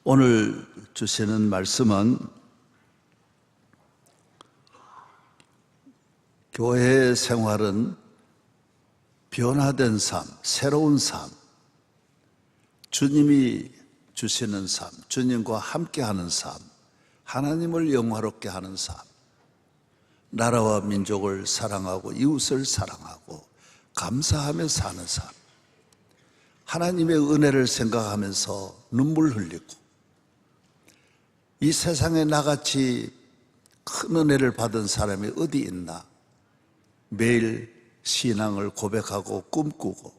오늘 주시는 말씀은 교회 생활은 변화된 삶, 새로운 삶, 주님이 주시는 삶, 주님과 함께하는 삶, 하나님을 영화롭게 하는 삶, 나라와 민족을 사랑하고 이웃을 사랑하고 감사하며 사는 삶, 하나님의 은혜를 생각하면서 눈물 흘리고 이 세상에 나같이 큰 은혜를 받은 사람이 어디 있나? 매일 신앙을 고백하고 꿈꾸고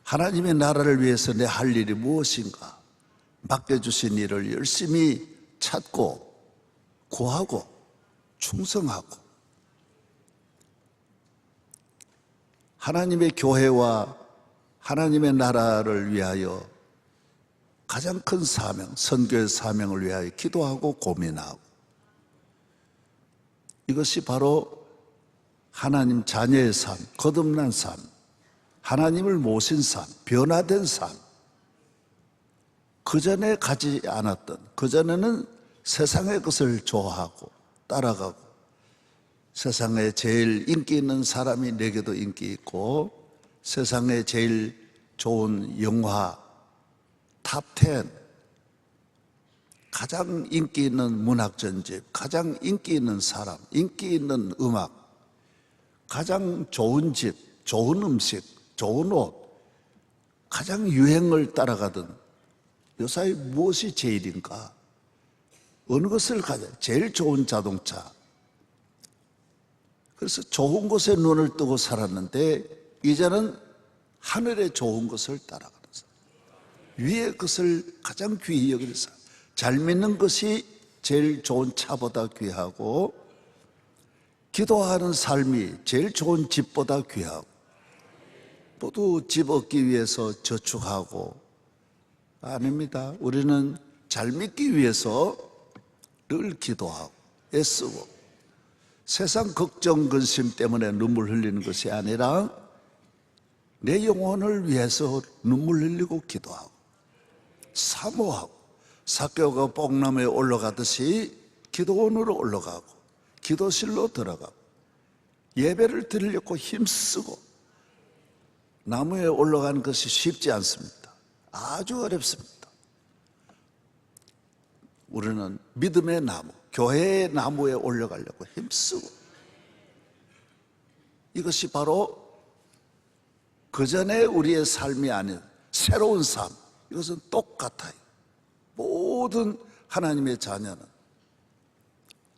하나님의 나라를 위해서 내 할 일이 무엇인가? 맡겨주신 일을 열심히 찾고 구하고 충성하고 하나님의 교회와 하나님의 나라를 위하여 가장 큰 사명, 선교의 사명을 위하여 기도하고 고민하고 이것이 바로 하나님 자녀의 삶, 거듭난 삶, 하나님을 모신 삶, 변화된 삶. 그전에 가지 않았던, 그전에는 세상의 것을 좋아하고 따라가고 세상에 제일 인기 있는 사람이 내게도 인기 있고 세상에 제일 좋은 영화 탑10, 가장 인기 있는 문학 전집, 가장 인기 있는 사람, 인기 있는 음악, 가장 좋은 집, 좋은 음식, 좋은 옷, 가장 유행을 따라가던 요사이 무엇이 제일인가? 어느 것을 가져? 제일 좋은 자동차. 그래서 좋은 것에 눈을 뜨고 살았는데 이제는 하늘의 좋은 것을 따라가는 사람, 위의 것을 가장 귀히 여기는 사람, 잘 믿는 것이 제일 좋은 차보다 귀하고 기도하는 삶이 제일 좋은 집보다 귀하고 모두 집 얻기 위해서 저축하고 아닙니다. 우리는 잘 믿기 위해서 늘 기도하고 애쓰고 세상 걱정 근심 때문에 눈물 흘리는 것이 아니라 내 영혼을 위해서 눈물 흘리고 기도하고 사모하고 삭개오가 뽕나무에 올라가듯이 기도원으로 올라가고 기도실로 들어가고 예배를 드리려고 힘쓰고 나무에 올라가는 것이 쉽지 않습니다. 아주 어렵습니다. 우리는 믿음의 나무, 교회의 나무에 올라가려고 힘쓰고 이것이 바로 그전에 우리의 삶이 아닌 새로운 삶, 이것은 똑같아요. 모든 하나님의 자녀는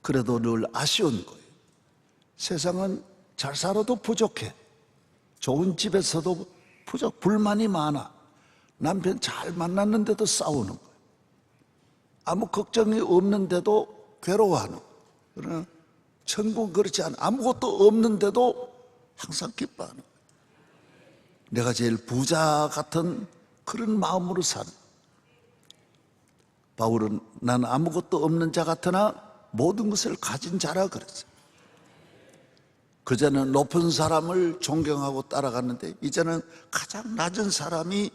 그래도 늘 아쉬운 거예요. 세상은 잘 살아도 부족해. 좋은 집에서도 불만이 많아. 남편 잘 만났는데도 싸우는 거예요. 아무 걱정이 없는데도 괴로워하는 거예요. 그러나 천국은 그렇지 않아. 아무것도 없는데도 항상 기뻐하는 거예요. 내가 제일 부자 같은 그런 마음으로 사는. 바울은 난 아무것도 없는 자 같으나 모든 것을 가진 자라 그랬어요. 그전에는 높은 사람을 존경하고 따라갔는데 이제는 가장 낮은 사람이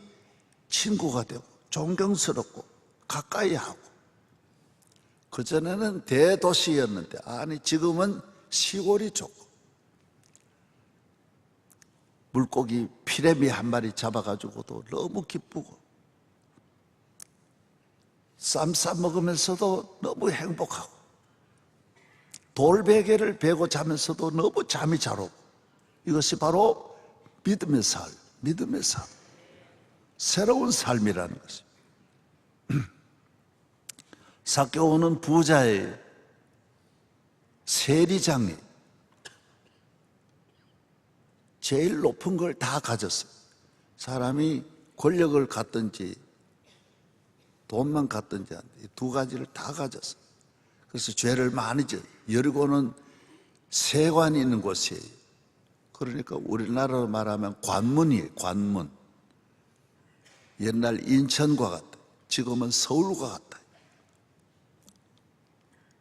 친구가 되고 존경스럽고 가까이 하고 그전에는 대도시였는데 아니 지금은 시골이 좋고 물고기 피레미 한 마리 잡아가지고도 너무 기쁘고 쌈 싸 먹으면서도 너무 행복하고 돌베개를 베고 자면서도 너무 잠이 잘 오고 이것이 바로 믿음의 삶, 믿음의 삶, 새로운 삶이라는 것이. 삭개오는 부자의 세리장이 제일 높은 걸 다 가졌어요. 사람이 권력을 갖든지 돈만 갖든지 두 가지를 다 가졌어요. 그래서 죄를 많이 져요. 여리고는 세관이 있는 곳이에요. 그러니까 우리나라로 말하면 관문이에요. 관문. 옛날 인천과 같다. 지금은 서울과 같다.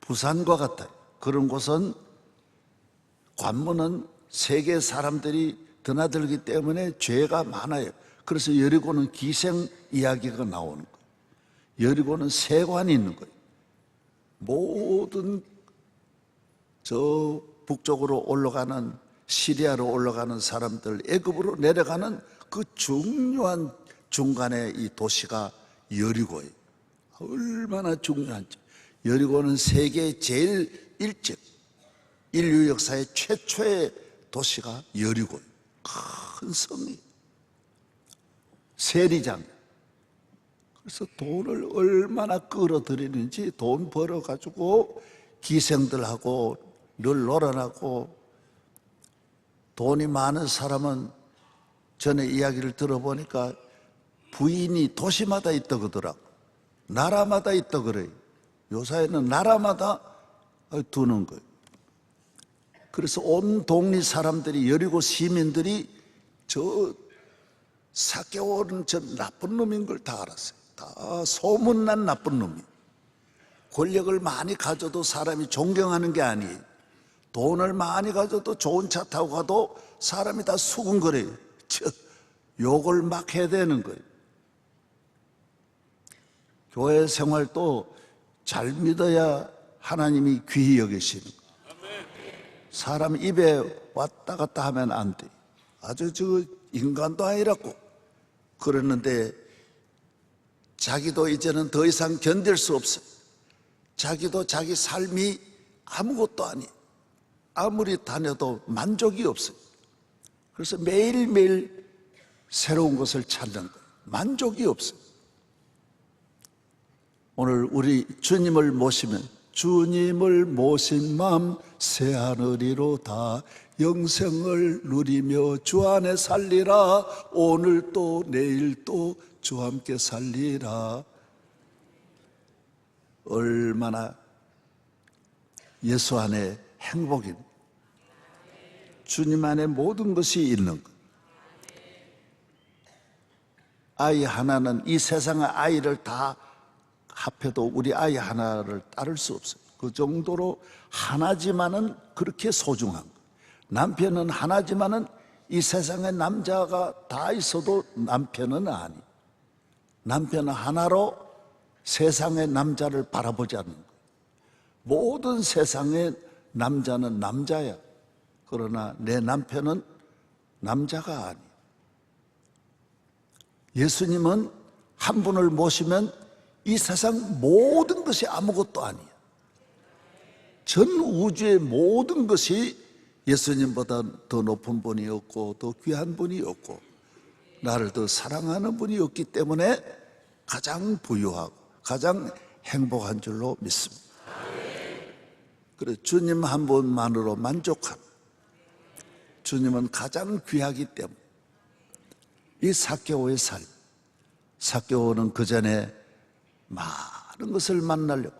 부산과 같다. 그런 곳은 관문은 세계 사람들이 드나들기 때문에 죄가 많아요. 그래서 여리고는 기생 이야기가 나오는 거예요. 여리고는 세관이 있는 거예요. 모든 저 북쪽으로 올라가는, 시리아로 올라가는 사람들, 애굽으로 내려가는 그 중요한 중간에 이 도시가 여리고예요. 얼마나 중요한지. 여리고는 세계 제일 일찍 인류 역사의 최초의 도시가 여리고예요. 큰 성이, 세리장. 그래서 돈을 얼마나 끌어들이는지, 돈 벌어가지고 기생들하고 늘 놀아나고. 돈이 많은 사람은 전에 이야기를 들어보니까 부인이 도시마다 있다 그러더라고. 나라마다 있다 그래요. 요사이는 나라마다 두는 거예요. 그래서 온 동리 사람들이, 여리고 시민들이 저 삭개오는 저 나쁜 놈인 걸 다 알았어요. 다 소문난 나쁜 놈이. 권력을 많이 가져도 사람이 존경하는 게 아니에요. 돈을 많이 가져도 좋은 차 타고 가도 사람이 다 수군거려요. 욕을 막 해야 되는 거예요. 교회 생활도 잘 믿어야 하나님이 귀히 여기시는 거예요. 사람 입에 왔다 갔다 하면 안 돼. 아주 저 인간도 아니라고 그러는데 자기도 이제는 더 이상 견딜 수 없어요. 자기도 자기 삶이 아무것도 아니, 아무리 다녀도 만족이 없어요. 그래서 매일매일 새로운 것을 찾는 거예요. 만족이 없어요. 오늘 우리 주님을 모시면, 주님을 모신 마음 새하늘이로다, 영생을 누리며 주 안에 살리라, 오늘 또 내일 또 주 함께 살리라. 얼마나 예수 안에 행복이, 주님 안에 모든 것이 있는 것. 아이 하나는, 이 세상의 아이를 다 합해도 우리 아이 하나를 따를 수 없어요. 그 정도로 하나지만은 그렇게 소중한 거. 남편은 하나지만은 이 세상에 남자가 다 있어도 남편은 아니. 남편은 하나로 세상의 남자를 바라보지 않는 거예요. 모든 세상의 남자는 남자야. 그러나 내 남편은 남자가 아니. 예수님은 한 분을 모시면 이 세상 모든 것이 아무것도 아니야. 전 우주의 모든 것이 예수님보다 더 높은 분이 없고 더 귀한 분이 없고 나를 더 사랑하는 분이 없기 때문에 가장 부유하고 가장 행복한 줄로 믿습니다. 그래, 주님 한 분만으로 만족한, 주님은 가장 귀하기 때문에 이 삭개오의 삶, 삭개오는 그 전에 많은 것을 만나려고,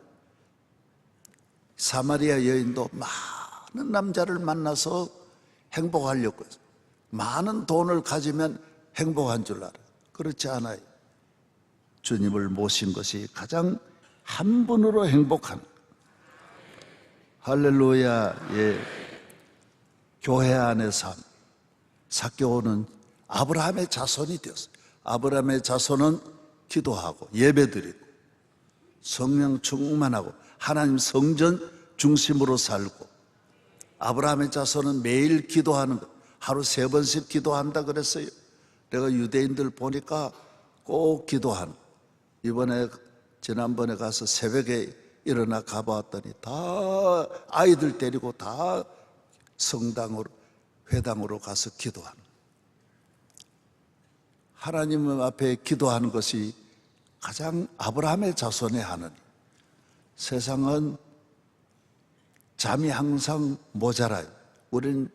사마리아 여인도 많은 남자를 만나서 행복하려고 했어요. 많은 돈을 가지면 행복한 줄 알아요. 그렇지 않아요. 주님을 모신 것이 가장 한 분으로 행복한, 할렐루야. 예. 교회 안의 삶, 삭개오는 아브라함의 자손이 되었어요. 아브라함의 자손은 기도하고 예배드리고 성령 충만하고 하나님 성전 중심으로 살고, 아브라함의 자손은 매일 기도하는 것, 하루 3번씩 기도한다 그랬어요. 내가 유대인들 보니까 꼭 기도하는, 지난번에 가서 새벽에 일어나 가봤더니 다 아이들 데리고 다 성당으로, 회당으로 가서 기도하는, 하나님 앞에 기도하는 것이 가장 아브라함의 자손의 하느님. 세상은 잠이 항상 모자라요. 우리는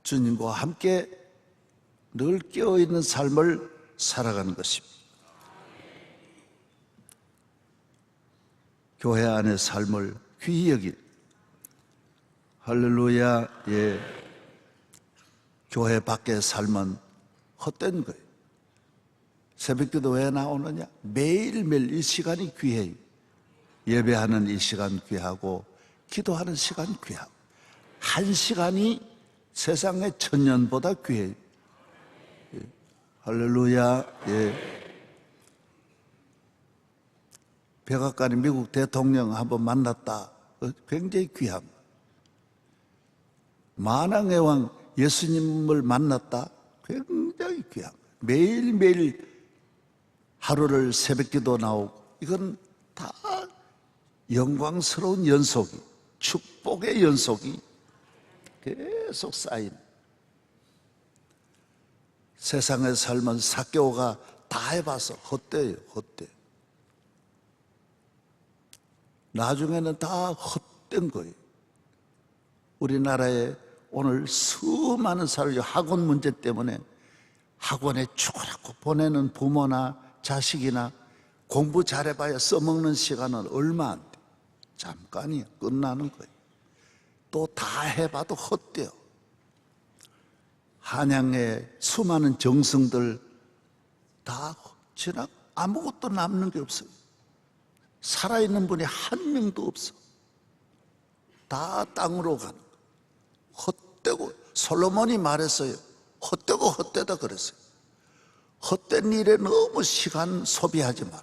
주님과 함께 늘 깨어있는 삶을 살아가는 것입니다. 교회 안의 삶을 귀히 여길, 할렐루야. 예. 교회 밖의 삶은 헛된 거예요. 새벽기도 왜 나오느냐? 매일매일 이 시간이 귀해요. 예배하는 이 시간 귀하고 기도하는 시간 귀하고, 한 시간이 세상의 1000년보다 귀해요. 예. 할렐루야. 예. 백악관이 미국 대통령 한번 만났다. 굉장히 귀함. 만왕의 왕 예수님을 만났다. 굉장히 귀함. 매일매일 하루를 새벽기도 나오고, 이건 다 영광스러운 연속이, 축복의 연속이 계속 쌓인. 세상의 삶은 사개오가 다 해봐서 헛되어요, 헛돼. 나중에는 다 헛된 거예요. 우리나라에 오늘 수많은 사람이 학원 문제 때문에 학원에 죽으라고 보내는 부모나 자식이나 공부 잘해봐야 써먹는 시간은 얼마 안 돼. 잠깐이야. 끝나는 거예요. 또 다 해봐도 헛돼요. 한양의 수많은 정승들 다 지나 아무것도 남는 게 없어요. 살아있는 분이 한 명도 없어. 다 땅으로 가는 거예요. 헛되고, 솔로몬이 말했어요. 헛되고 헛되다 그랬어요. 헛된 일에 너무 시간 소비하지 마라.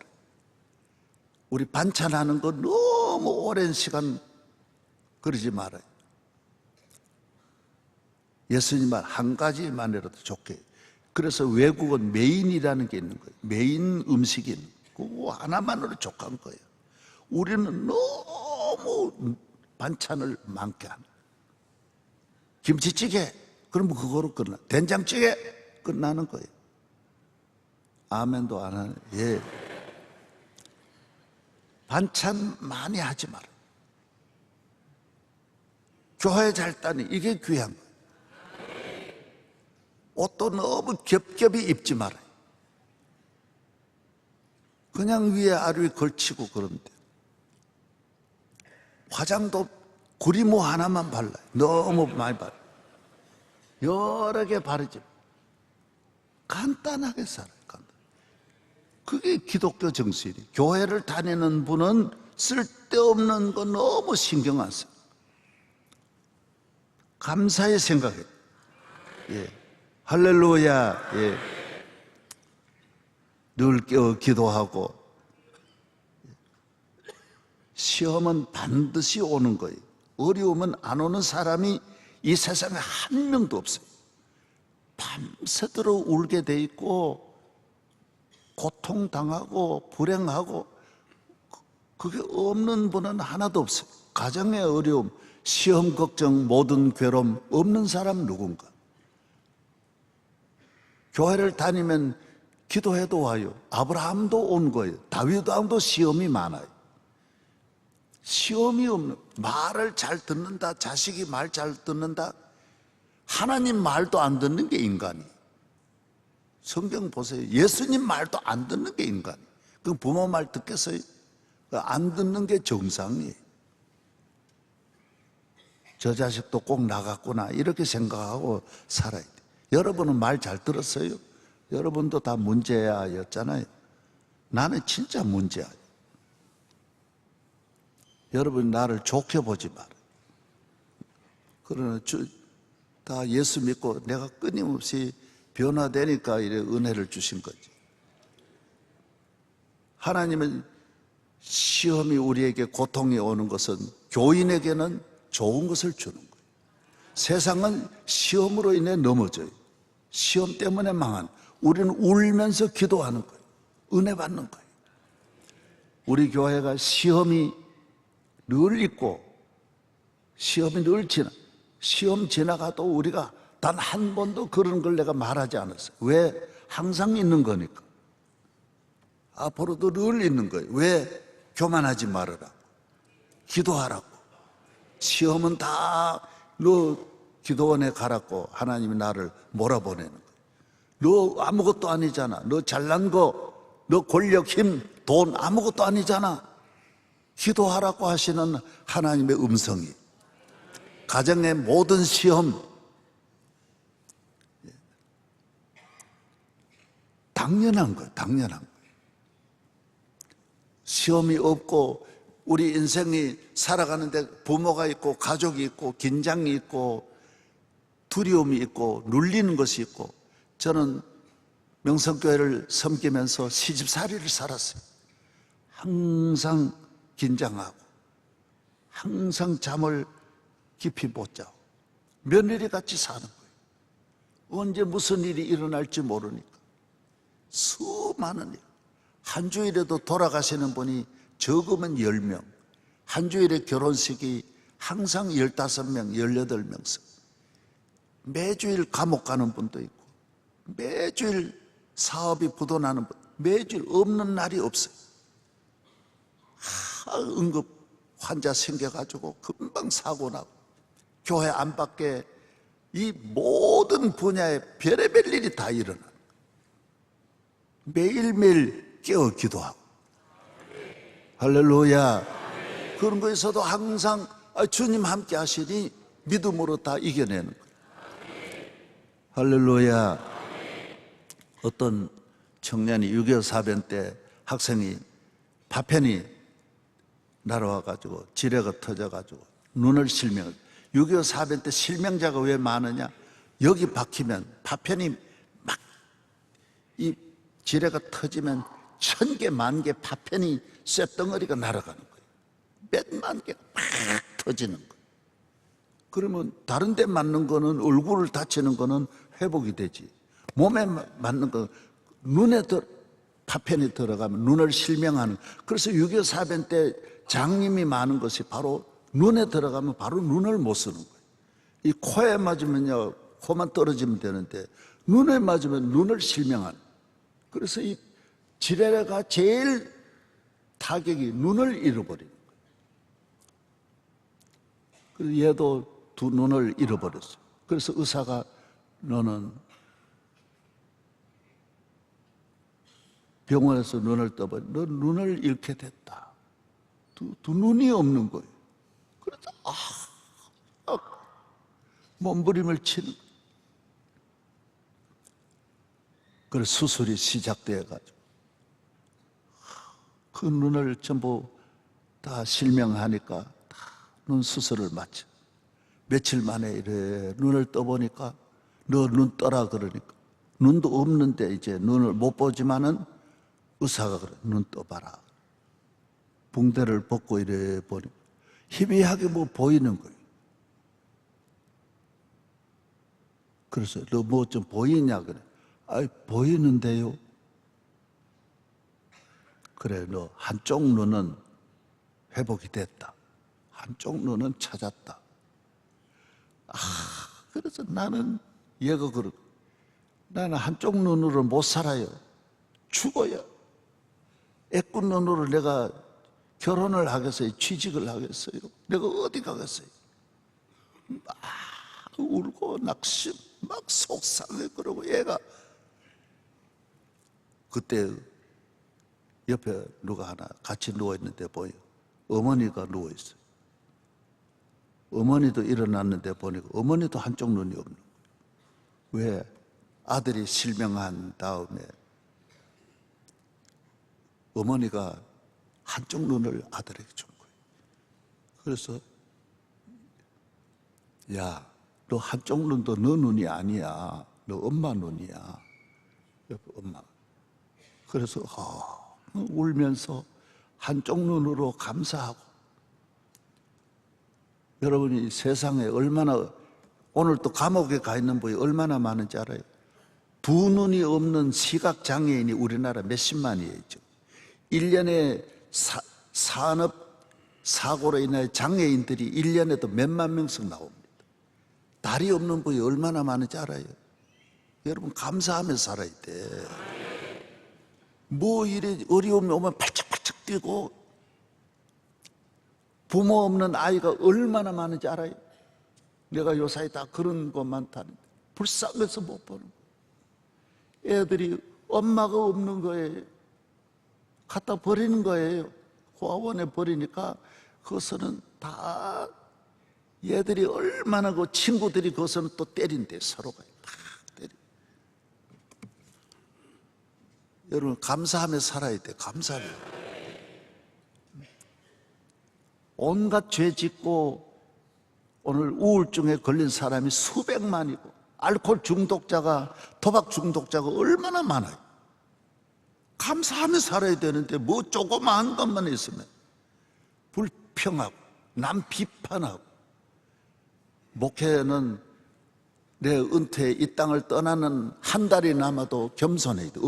우리 반찬하는 거 너무 오랜 시간 그러지 말아요. 예수님 말 한 가지만이라도 좋게. 그래서 외국은 메인이라는 게 있는 거예요. 메인 음식이 있는 거예요. 그거 하나만으로 족한 거예요. 우리는 너무 반찬을 많게 하는 거예요. 김치찌개, 그러면 그거로 끝나. 된장찌개, 끝나는 거예요. 아멘도 안 하네. 예. 반찬 많이 하지 마라. 교회 잘 따니 이게 귀한 거예요. 옷도 너무 겹겹이 입지 말아요. 그냥 위에 아래 걸치고 그런데. 화장도 구리모 하나만 발라요. 너무 많이 발라요. 여러 개 바르지. 간단하게 살아요. 간단하게. 그게 기독교 정신이에요. 교회를 다니는 분은 쓸데없는 거 너무 신경 안 써요. 감사히 생각해요. 예. 할렐루야. 예. 늘 기도하고. 시험은 반드시 오는 거예요. 어려움은 안 오는 사람이 이 세상에 한 명도 없어요. 밤새도록 울게 돼 있고 고통당하고 불행하고 그게 없는 분은 하나도 없어요. 가정의 어려움, 시험 걱정, 모든 괴로움 없는 사람 누군가. 교회를 다니면 기도해도 와요. 아브라함도 온 거예요. 다윗도 시험이 많아요. 시험이 없는, 말을 잘 듣는다, 자식이 말 잘 듣는다. 하나님 말도 안 듣는 게 인간이. 성경 보세요. 예수님 말도 안 듣는 게 인간이. 그럼 부모 말 듣겠어요? 안 듣는 게 정상이에요. 저 자식도 꼭 나갔구나 이렇게 생각하고 살아야 돼. 여러분은 말 잘 들었어요? 여러분도 다 문제야였잖아요. 나는 진짜 문제야. 여러분 나를 좋게 보지 마라. 그러나 다 예수 믿고 내가 끊임없이 변화되니까 이래 은혜를 주신 거지. 하나님은 시험이 우리에게 고통이 오는 것은 교인에게는 좋은 것을 주는 거예요. 세상은 시험으로 인해 넘어져요. 시험 때문에 망한. 우리는 울면서 기도하는 거예요. 은혜 받는 거예요. 우리 교회가 시험이 늘 있고 시험이 늘 시험 지나가도 우리가 단 한 번도 그런 걸 내가 말하지 않았어요. 왜? 항상 있는 거니까. 앞으로도 늘 있는 거예요. 왜? 교만하지 말아라. 기도하라고. 시험은 다 너 기도원에 가라고 하나님이 나를 몰아보내는 거예요. 너 아무것도 아니잖아. 너 잘난 거, 너 권력, 힘, 돈 아무것도 아니잖아. 기도하라고 하시는 하나님의 음성이 가정의 모든 시험 당연한 거예요. 당연한 거예요. 시험이 없고 우리 인생이 살아가는데 부모가 있고 가족이 있고 긴장이 있고 두려움이 있고 눌리는 것이 있고. 저는 명성교회를 섬기면서 시집살이를 살았어요. 항상 긴장하고 항상 잠을 깊이 못 자고 며느리 같이 사는 거예요. 언제 무슨 일이 일어날지 모르니까 수많은 일. 한 주일에도 돌아가시는 분이 적으면 10명, 한 주일에 결혼식이 항상 15명, 18명씩. 매주일 감옥 가는 분도 있고 매주일 사업이 부도나는 분, 매주일 없는 날이 없어요. 응급 환자 생겨가지고 금방 사고 나고 교회 안팎에 이 모든 분야에 별의별 일이 다 일어나. 매일매일 깨어 기도하고 할렐루야. 그런 거에서도 항상 주님 함께 하시니 믿음으로 다 이겨내는 거예요. 할렐루야. 어떤 청년이 6.25 사변 때 학생이 파편이 날아와가지고 지뢰가 터져가지고 눈을 실명. 6.25 사변 때 실명자가 왜 많으냐? 여기 박히면 파편이 막 이 지뢰가 터지면 1000개, 10,000개 파편이 쇳덩어리가 날아가는 거예요. 몇만 개가 막 터지는 거예요. 그러면 다른 데 맞는 거는, 얼굴을 다치는 거는 회복이 되지. 몸에 맞는 거, 눈에 파편이 들어가면 눈을 실명하는. 그래서 6.25 사변 때 장님이 많은 것이 바로 눈에 들어가면 바로 눈을 못 쓰는 거예요. 이 코에 맞으면요, 코만 떨어지면 되는데 눈에 맞으면 눈을 실명하는. 그래서 이 지뢰가 제일 타격이 눈을 잃어버리는 거예요. 그래서 얘도 두 눈을 잃어버렸어요. 그래서 의사가 너는 병원에서 눈을 떠봐. 너 눈을 잃게 됐다. 두 눈이 없는 거예요. 그래서 몸부림을 치는 거예요. 그래서 수술이 시작되어가지고 그 눈을 전부 다 실명하니까 다 눈 수술을 마쳐. 며칠 만에 이래 눈을 떠보니까 너 눈 떠라 그러니까 눈도 없는데 이제 눈을 못 보지만은 의사가 그래 눈 떠봐라. 붕대를 벗고 이래 보니 희미하게 뭐 보이는 거예요. 그래서 너 뭐 좀 보이냐 그래. 아이 보이는데요. 그래 너 한쪽 눈은 회복이 됐다. 한쪽 눈은 찾았다. 그래서 나는 얘가 그러고 나는 한쪽 눈으로 못 살아요. 죽어요. 애꿎 눈으로 내가 결혼을 하겠어요? 취직을 하겠어요? 내가 어디 가겠어요? 막 울고 낙심 막 속상해. 그러고 얘가 그때 옆에 누가 하나 같이 누워있는데 보여. 어머니가 누워있어요. 어머니도 일어났는데 보니까 어머니도 한쪽 눈이 없는 거예요. 왜? 아들이 실명한 다음에 어머니가 한쪽 눈을 아들에게 준 거예요. 그래서 야, 너 한쪽 눈도 너 눈이 아니야. 너 엄마 눈이야. 옆에 엄마. 그래서 울면서 한쪽 눈으로 감사하고. 여러분이 세상에 얼마나, 오늘 또 감옥에 가 있는 분이 얼마나 많은지 알아요? 두 눈이 없는 시각장애인이 우리나라 몇십만이에요. 1년에 산업 사고로 인해 장애인들이 1년에도 몇만 명씩 나옵니다. 다리 없는 분이 얼마나 많은지 알아요? 여러분 감사하면서 살아야 돼. 뭐 이래 어려움이 오면 팔짝팔짝 뛰고, 부모 없는 아이가 얼마나 많은지 알아요? 내가 요사이 다 그런 거 많다는데 불쌍해서 못 보는 거예요. 애들이 엄마가 없는 거예요. 갖다 버리는 거예요. 고아원에 버리니까 그것은 다 얘들이 얼마나 그 친구들이 그것은 또 때린대. 서로가 다 때려. 여러분 감사하며 살아야 돼. 감사하며. 온갖 죄 짓고 오늘 우울증에 걸린 사람이 수백만이고, 알코올 중독자가, 도박 중독자가 얼마나 많아요. 감사하며 살아야 되는데 뭐 조그마한 것만 있으면 불평하고 남 비판하고. 목회는 내 은퇴 이 땅을 떠나는 한 달이 남아도 겸손해야 돼.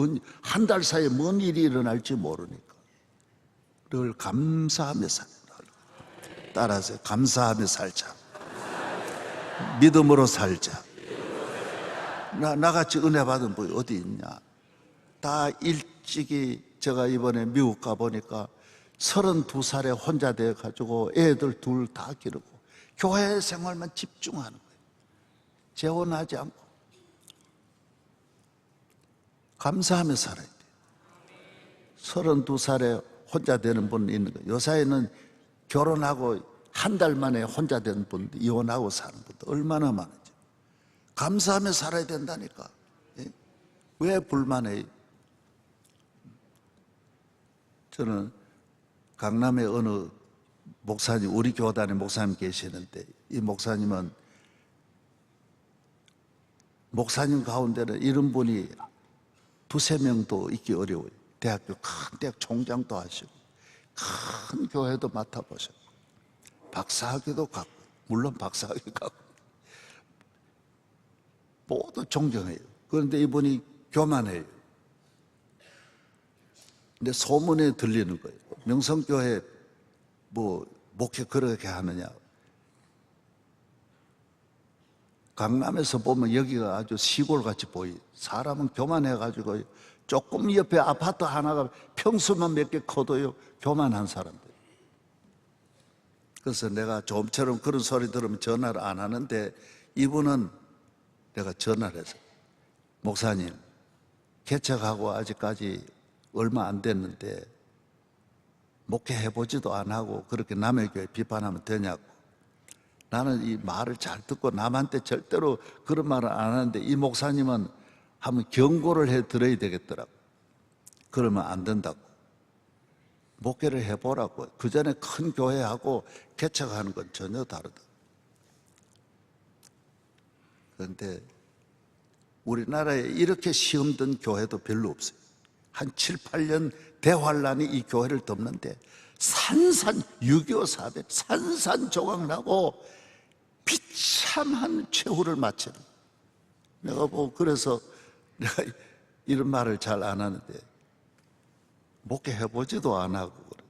한 달 사이에 뭔 일이 일어날지 모르니까 늘 감사하며 살자. 따라서 감사하며 살자. 믿음으로 살자. 나같이 은혜 받은 분이 어디 있냐. 다 일찍이. 제가 이번에 미국 가보니까 32살에 혼자 돼가지고 애들 둘 다 기르고 교회 생활만 집중하는 거예요. 재혼하지 않고. 감사하며 살아야 돼요. 32살에 혼자 되는 분이 있는 거예요. 요사이는 결혼하고 한 달 만에 혼자 된 분들, 이혼하고 사는 분들 얼마나 많은지. 감사하며 살아야 된다니까. 왜 불만해요? 저는 강남에 어느 목사님, 우리 교단에 목사님 계시는데, 이 목사님은 목사님 가운데는 이런 분이 두세 명도 있기 어려워요. 대학교 큰 대학 총장도 하시고 큰 교회도 맡아보셨고 박사학위도 갖고, 물론 박사학위 갖고 모두 존경해요. 그런데 이분이 교만해요. 근데 소문에 들리는 거예요. 명성교회 뭐 목회 그렇게 하느냐. 강남에서 보면 여기가 아주 시골같이 보여요. 사람은 교만해가지고 조금 옆에 아파트 하나가 평수만 몇 개 커도요 교만한 사람들. 그래서 내가 좀처럼 그런 소리 들으면 전화를 안 하는데, 이분은 내가 전화를 해서 목사님 개척하고 아직까지 얼마 안 됐는데 목회해보지도 안 하고 그렇게 남의 교회 비판하면 되냐고. 나는 이 말을 잘 듣고 남한테 절대로 그런 말을 안 하는데 이 목사님은 한번 경고를 해드려야 되겠더라고. 그러면 안 된다고. 목회를 해보라고. 그 전에 큰 교회하고 개척하는 건 전혀 다르다. 그런데 우리나라에 이렇게 시험 든 교회도 별로 없어요. 한 7, 8년 대환란이 이 교회를 덮는데 산산 6.25 사변 산산조각나고 비참한 최후를 마치는. 내가 뭐 그래서 내가 이런 말을 잘 안 하는데 목회해보지도 안 하고 그래.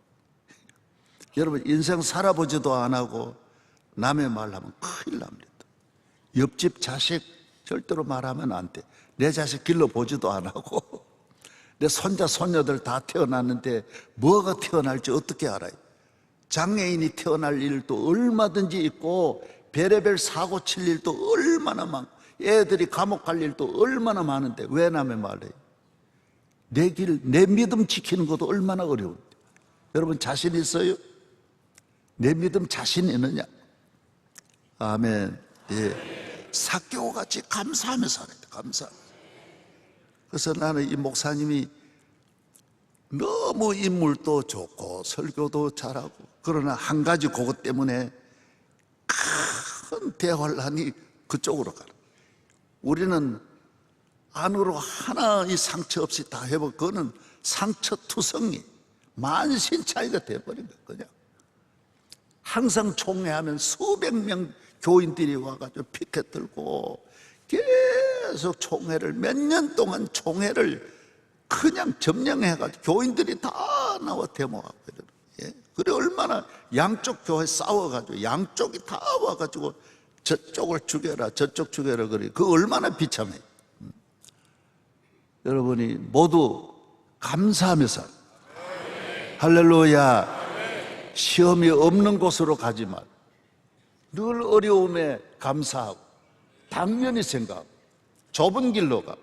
여러분 인생 살아보지도 안 하고 남의 말하면 큰일 납니다. 옆집 자식 절대로 말하면 안 돼. 내 자식 길러보지도 안 하고 내 손자 손녀들 다 태어났는데 뭐가 태어날지 어떻게 알아요? 장애인이 태어날 일도 얼마든지 있고 별의별 사고 칠 일도 얼마나 많고 애들이 감옥 갈 일도 얼마나 많은데 왜 남의 말해요? 내 길, 내 믿음 지키는 것도 얼마나 어려운데. 여러분 자신 있어요? 내 믿음 자신 있느냐? 아멘. 예. 삭개오 같이 감사하며 살아야 돼. 감사하며. 그래서 나는 이 목사님이 너무 인물도 좋고 설교도 잘하고, 그러나 한 가지 그것 때문에 큰 대환란이 그쪽으로 가는. 우리는 안으로 하나 이 상처 없이 다 해보고 그거는 상처투성이 만신차이가 돼버린 거예요. 그냥 항상 총회하면 수백 명 교인들이 와가지고 피켓 들고 계속 총회를 몇 년 동안 총회를 그냥 점령해가지고 교인들이 다 나와 데모하고 이러는. 예? 그래 얼마나 양쪽 교회 싸워가지고 양쪽이 다 와가지고 저쪽을 죽여라 저쪽 죽여라 그래. 그 얼마나 비참해. 여러분이 모두 감사하면서 할렐루야. 시험이 없는 곳으로 가지 말고 늘 어려움에 감사하고 당연히 생각하고 좁은 길로 가.